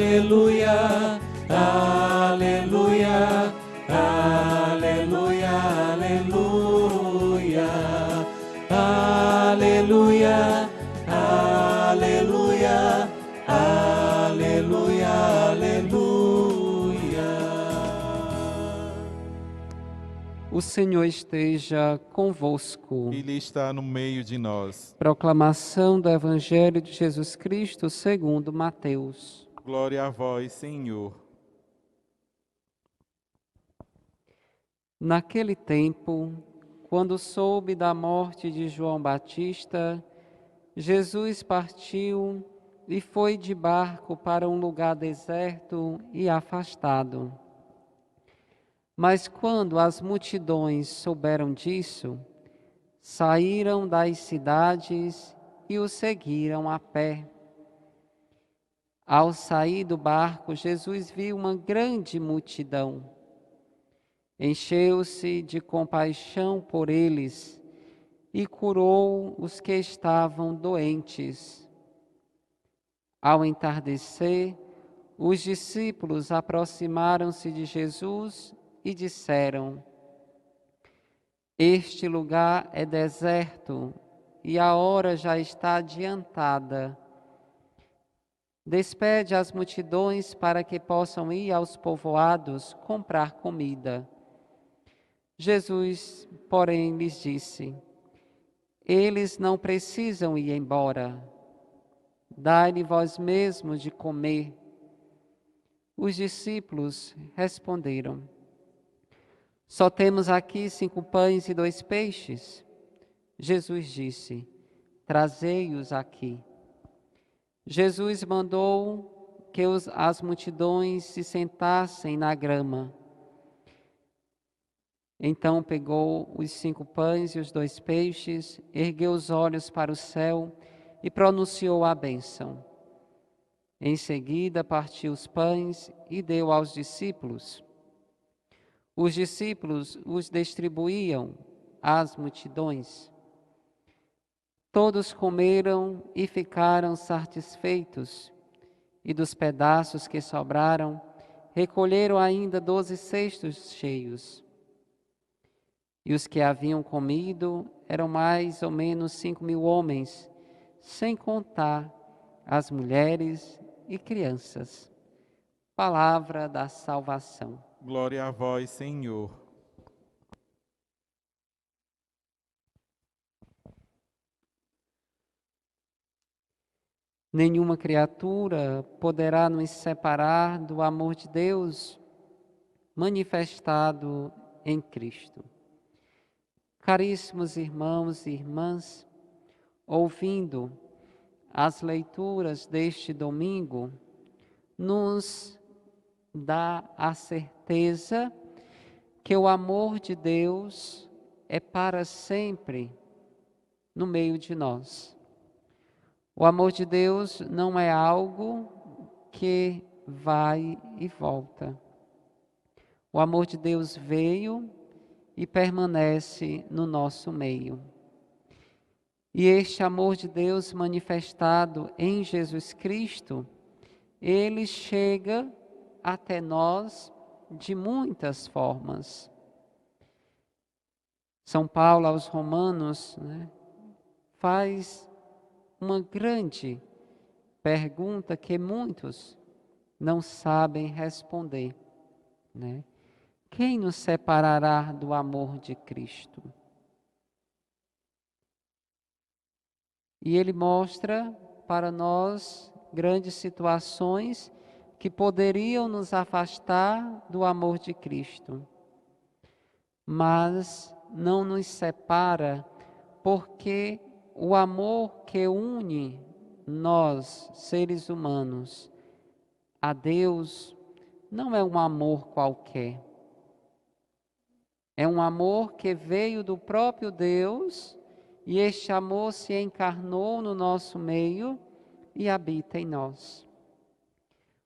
aleluia, aleluia, aleluia, aleluia, aleluia, aleluia, aleluia, aleluia. O Senhor esteja convosco. Ele está no meio de nós. Proclamação do Evangelho de Jesus Cristo segundo Mateus. Glória a vós, Senhor. Naquele tempo, quando soube da morte de João Batista, Jesus partiu e foi de barco para um lugar deserto e afastado. Mas quando as multidões souberam disso, saíram das cidades e o seguiram a pé. Ao sair do barco, Jesus viu uma grande multidão. Encheu-se de compaixão por eles e curou os que estavam doentes. Ao entardecer, os discípulos aproximaram-se de Jesus e disseram: Este lugar é deserto e a hora já está adiantada. Despede as multidões para que possam ir aos povoados comprar comida. Jesus, porém, lhes disse: Eles não precisam ir embora. Dai-lhe vós mesmos de comer. Os discípulos responderam: Só temos aqui 5 pães e 2 peixes. Jesus disse: Trazei-os aqui. Jesus mandou que as multidões se sentassem na grama. Então pegou os 5 pães e os 2 peixes, ergueu os olhos para o céu e pronunciou a bênção. Em seguida partiu os pães e deu aos discípulos. Os discípulos os distribuíam às multidões. Todos comeram e ficaram satisfeitos, e dos pedaços que sobraram, recolheram ainda 12 cestos cheios. E os que haviam comido eram mais ou menos 5.000 homens, sem contar as mulheres e crianças. Palavra da salvação. Glória a vós, Senhor. Nenhuma criatura poderá nos separar do amor de Deus manifestado em Cristo. Caríssimos irmãos e irmãs, ouvindo as leituras deste domingo, nos dá a certeza que o amor de Deus é para sempre no meio de nós. O amor de Deus não é algo que vai e volta. O amor de Deus veio e permanece no nosso meio. E este amor de Deus manifestado em Jesus Cristo, ele chega até nós de muitas formas. São Paulo aos Romanos, faz uma grande pergunta que muitos não sabem responder, Quem nos separará do amor de Cristo? E ele mostra para nós grandes situações que poderiam nos afastar do amor de Cristo. Mas não nos separa, porque o amor que une nós, seres humanos, a Deus, não é um amor qualquer. É um amor que veio do próprio Deus, e este amor se encarnou no nosso meio e habita em nós.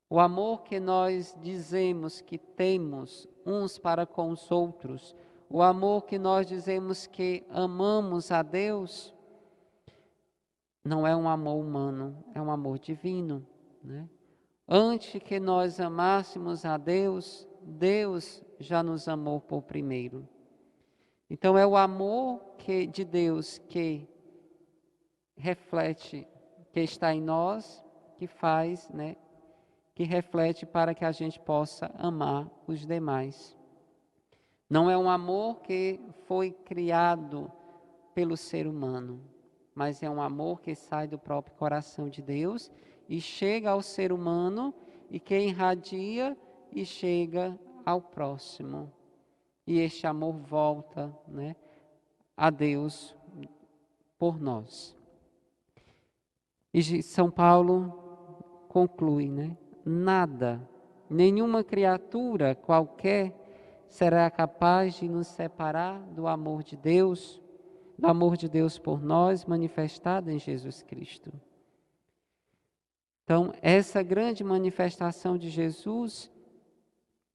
O amor que nós dizemos que temos uns para com os outros, o amor que nós dizemos que amamos a Deus, não é um amor humano, é um amor divino, Antes que nós amássemos a Deus, Deus já nos amou por primeiro. Então é o amor de Deus que reflete, que está em nós, que faz, né, que reflete para que a gente possa amar os demais. Não é um amor que foi criado pelo ser humano, mas é um amor que sai do próprio coração de Deus e chega ao ser humano e que irradia e chega ao próximo. E este amor volta, né, a Deus por nós. E São Paulo conclui, né? Nada, nenhuma criatura qualquer será capaz de nos separar do amor de Deus por nós, manifestado em Jesus Cristo. Então, essa grande manifestação de Jesus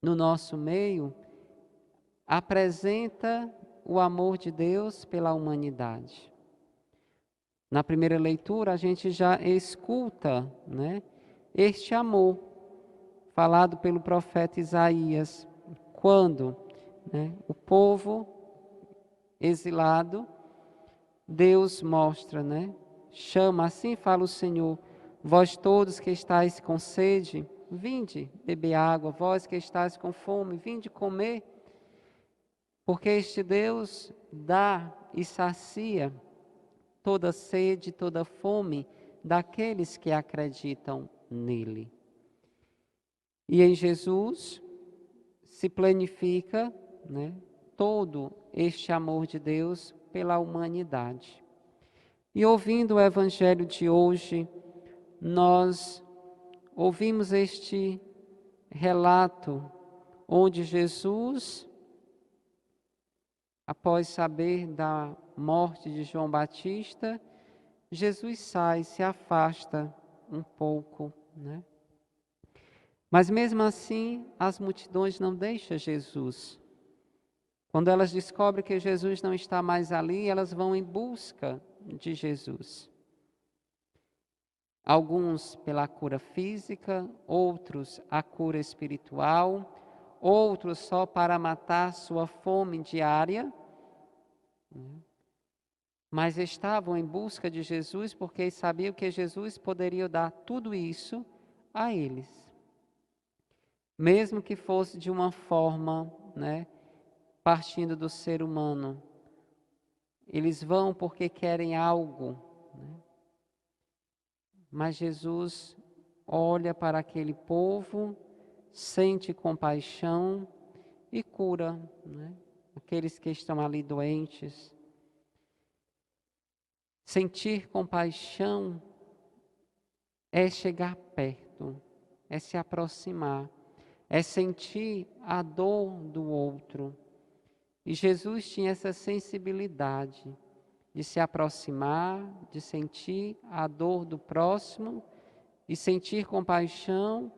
no nosso meio apresenta o amor de Deus pela humanidade. Na primeira leitura, a gente já escuta, né, este amor falado pelo profeta Isaías, quando, né, o povo exilado, Deus mostra, né, chama, assim fala o Senhor, vós todos que estáis com sede, vinde beber água, vós que estáis com fome, vinde comer, porque este Deus dá e sacia toda sede, toda fome daqueles que acreditam nele. E em Jesus se planifica, né, todo este amor de Deus pela humanidade. E ouvindo o Evangelho de hoje, nós ouvimos este relato onde Jesus, após saber da morte de João Batista, Jesus sai, se afasta um pouco, né? Mas mesmo assim, as multidões não deixam Jesus. Quando elas descobrem que Jesus não está mais ali, elas vão em busca de Jesus. Alguns pela cura física, outros a cura espiritual, outros só para matar sua fome diária. Mas estavam em busca de Jesus porque sabiam que Jesus poderia dar tudo isso a eles. Mesmo que fosse de uma forma, né, partindo do ser humano. Eles vão porque querem algo, né? Mas Jesus olha para aquele povo, sente compaixão e cura, né, aqueles que estão ali doentes. Sentir compaixão é chegar perto, é se aproximar, é sentir a dor do outro. E Jesus tinha essa sensibilidade de se aproximar, de sentir a dor do próximo e sentir compaixão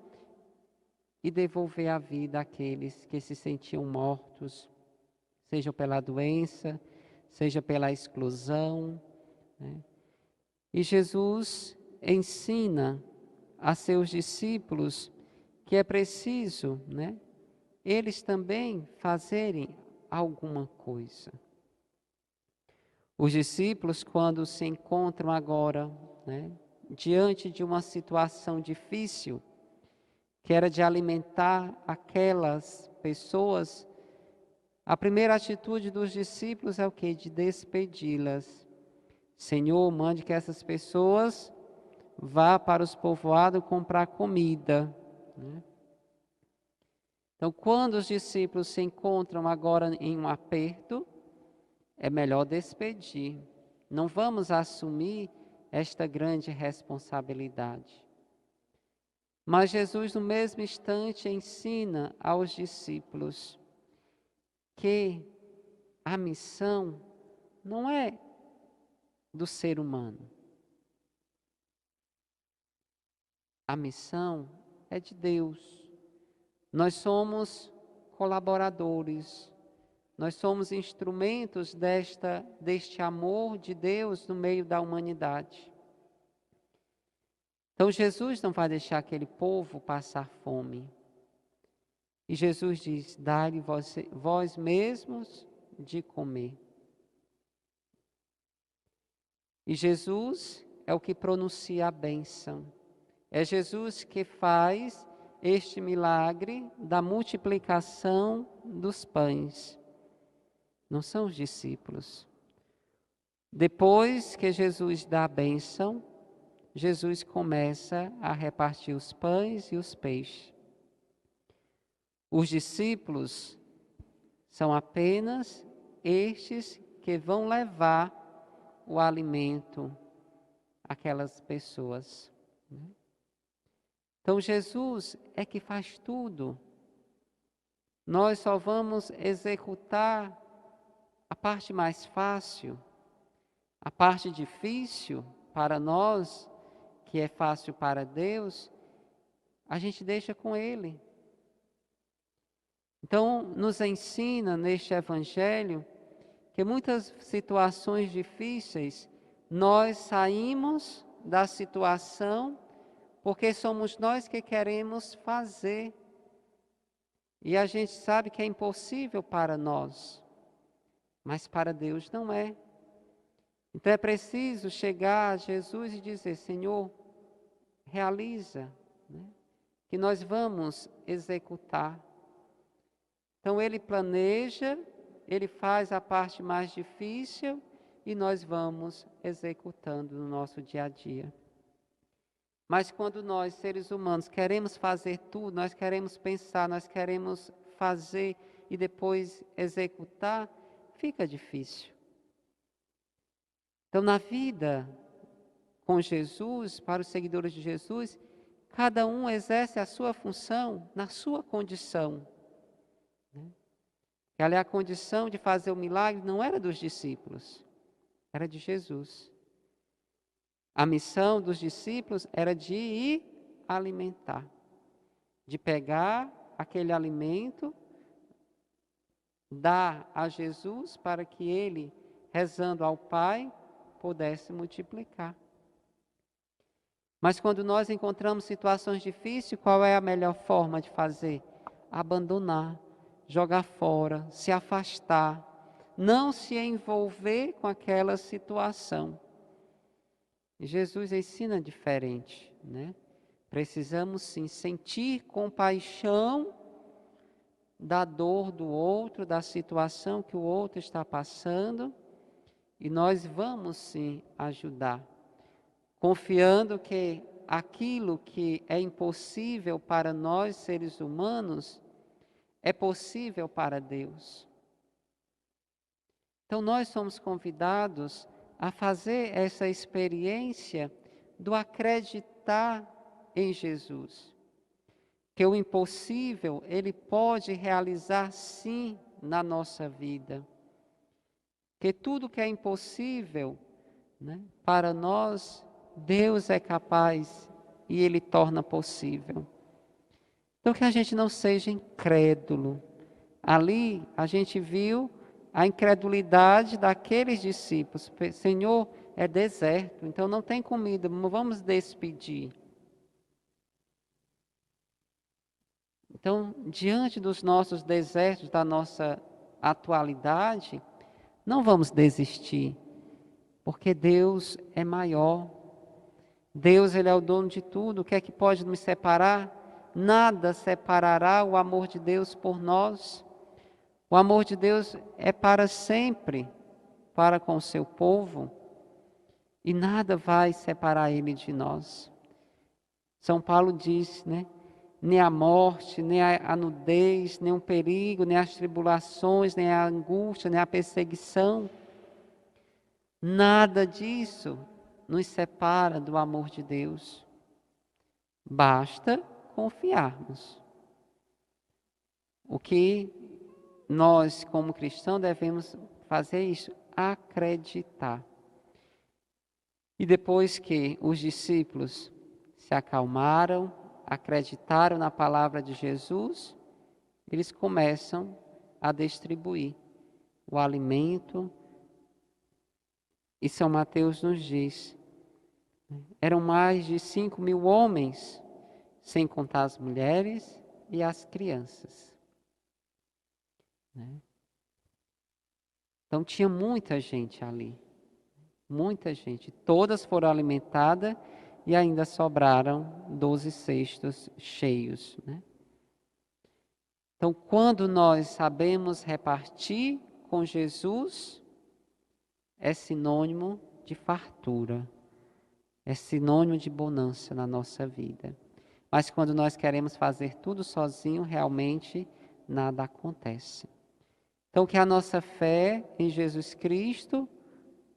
e devolver a vida àqueles que se sentiam mortos, seja pela doença, seja pela exclusão, né? E Jesus ensina a seus discípulos que é preciso, né, eles também fazerem alguma coisa. Os discípulos, quando se encontram agora, né, diante de uma situação difícil, que era de alimentar aquelas pessoas, a primeira atitude dos discípulos é o quê? De despedi-las. Senhor, mande que essas pessoas vá para os povoados comprar comida, né? Então, quando os discípulos se encontram agora em um aperto, é melhor despedir. Não vamos assumir esta grande responsabilidade. Mas Jesus, no mesmo instante, ensina aos discípulos que a missão não é do ser humano. A missão é de Deus. Nós somos colaboradores. Nós somos instrumentos deste amor de Deus no meio da humanidade. Então Jesus não vai deixar aquele povo passar fome. E Jesus diz: dai-lhe vós mesmos de comer. E Jesus é o que pronuncia a bênção. É Jesus que faz este milagre da multiplicação dos pães. Não são os discípulos. Depois que Jesus dá a bênção, Jesus começa a repartir os pães e os peixes. Os discípulos são apenas estes que vão levar o alimento àquelas pessoas. Então Jesus é que faz tudo. Nós só vamos executar a parte mais fácil, a parte difícil para nós, que é fácil para Deus, a gente deixa com Ele. Então, nos ensina neste Evangelho que muitas situações difíceis, nós saímos da situação porque somos nós que queremos fazer. E a gente sabe que é impossível para nós, mas para Deus não é. Então é preciso chegar a Jesus e dizer: Senhor, realiza, né? Que nós vamos executar. Então Ele planeja, Ele faz a parte mais difícil e nós vamos executando no nosso dia a dia. Mas quando nós, seres humanos, queremos fazer tudo, nós queremos pensar, nós queremos fazer e depois executar, fica difícil. Então, na vida com Jesus, para os seguidores de Jesus, cada um exerce a sua função na sua condição. E ali a condição de fazer o milagre não era dos discípulos, era de Jesus. A missão dos discípulos era de ir alimentar, de pegar aquele alimento, dar a Jesus para que ele, rezando ao Pai, pudesse multiplicar. Mas quando nós encontramos situações difíceis, qual é a melhor forma de fazer? Abandonar, jogar fora, se afastar, não se envolver com aquela situação. Jesus ensina diferente, né? Precisamos sim sentir compaixão da dor do outro, da situação que o outro está passando, e nós vamos sim ajudar, confiando que aquilo que é impossível para nós seres humanos é possível para Deus. Então nós somos convidados a fazer essa experiência do acreditar em Jesus. Que o impossível, Ele pode realizar sim na nossa vida. Que tudo que é impossível, né, para nós, Deus é capaz e Ele torna possível. Então que a gente não seja incrédulo. Ali a gente viu a incredulidade daqueles discípulos. Senhor, é deserto, então não tem comida, vamos despedir. Então, diante dos nossos desertos, da nossa atualidade, não vamos desistir, porque Deus é maior. Deus, Ele é o dono de tudo. O que é que pode nos separar? Nada separará o amor de Deus por nós. O amor de Deus é para sempre, para com o seu povo, e nada vai separar Ele de nós. São Paulo diz, né? Nem a morte, nem a nudez, nem o perigo, nem as tribulações, nem a angústia, nem a perseguição. Nada disso nos separa do amor de Deus. Basta confiarmos. O que nós, como cristãos, devemos fazer isso, acreditar. E depois que os discípulos se acalmaram, acreditaram na palavra de Jesus, eles começam a distribuir o alimento. E São Mateus nos diz, Eram mais de 5.000 homens, sem contar as mulheres e as crianças. Então tinha muita gente ali, muita gente. Todas foram alimentadas e ainda sobraram 12 cestos cheios. Então, quando nós sabemos repartir com Jesus, é sinônimo de fartura, é sinônimo de bonança na nossa vida. Mas quando nós queremos fazer tudo sozinho, realmente nada acontece. Então, que a nossa fé em Jesus Cristo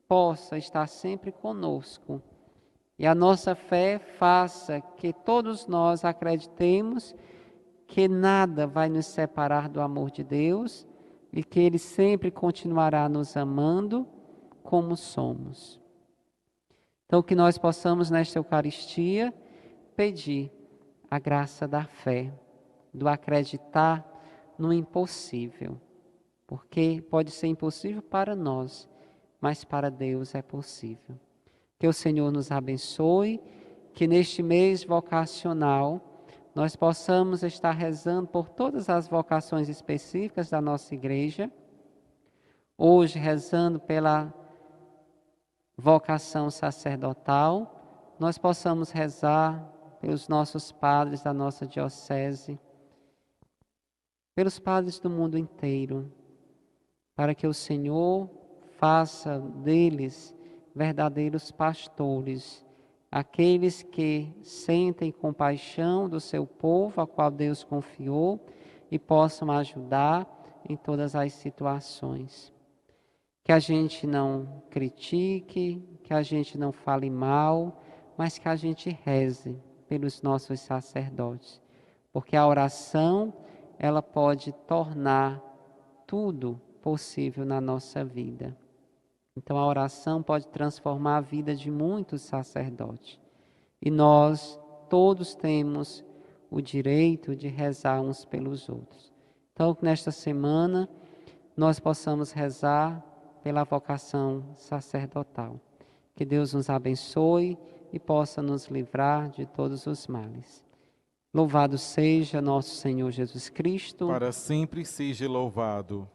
possa estar sempre conosco. E a nossa fé faça que todos nós acreditemos que nada vai nos separar do amor de Deus e que Ele sempre continuará nos amando como somos. Então, que nós possamos nesta Eucaristia pedir a graça da fé, do acreditar no impossível. Porque pode ser impossível para nós, mas para Deus é possível. Que o Senhor nos abençoe, que neste mês vocacional nós possamos estar rezando por todas as vocações específicas da nossa igreja. Hoje rezando pela vocação sacerdotal, nós possamos rezar pelos nossos padres da nossa diocese, pelos padres do mundo inteiro, para que o Senhor faça deles verdadeiros pastores, aqueles que sentem compaixão do seu povo, a qual Deus confiou, e possam ajudar em todas as situações. Que a gente não critique, que a gente não fale mal, mas que a gente reze pelos nossos sacerdotes, porque a oração, ela pode tornar tudo possível na nossa vida. Então a oração pode transformar a vida de muitos sacerdotes. E nós todos temos o direito de rezar uns pelos outros. Então, nesta semana, nós possamos rezar pela vocação sacerdotal. Que Deus nos abençoe e possa nos livrar de todos os males. Louvado seja nosso Senhor Jesus Cristo. Para sempre seja louvado.